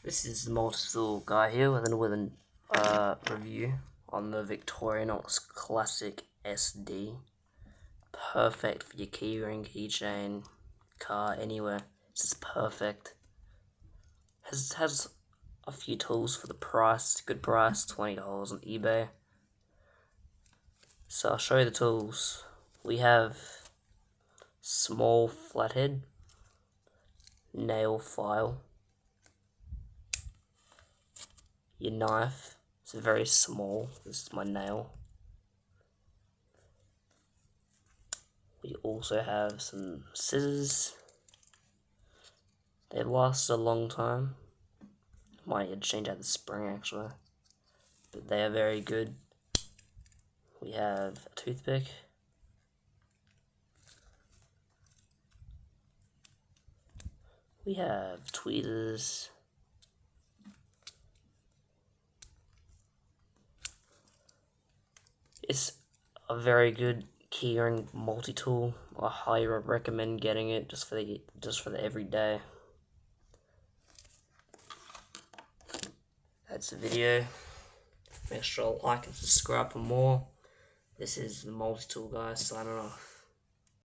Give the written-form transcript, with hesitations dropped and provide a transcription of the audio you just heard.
This is the multi-tool guy here with an review on the Victorinox Classic SD. Perfect for your keyring, keychain, car, anywhere. This is perfect. Has a few tools for the price, good price, $20 on eBay. So I'll show you the tools. We have small flathead, nail file, your knife. It's very small. This is my nail. We also have some scissors. They last a long time. Might need to change out the spring actually, but they are very good. We have a toothpick. We have tweezers. It's a very good keyring multi-tool. I highly recommend getting it just for the everyday. That's the video. Make sure to like and subscribe for more. This is the multi-tool guy signing off.